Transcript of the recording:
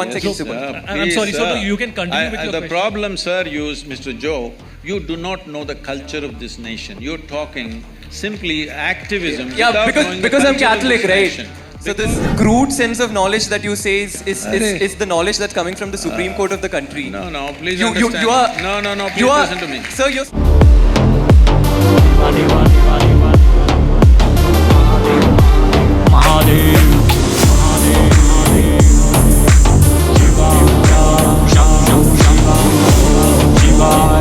one second, Subal. I'm sorry, sir, you can continue with your The question. problem, sir, Mr. Joe, you do not know the culture of this nation. You're talking simply activism Yeah, without knowing because the I'm culture of Catholic, this right? nation. So this crude sense of knowledge that you say is the knowledge that's coming from the Supreme Court of the country. No, please You understand. are No, please you are, listen to me. Sir, you're Shiva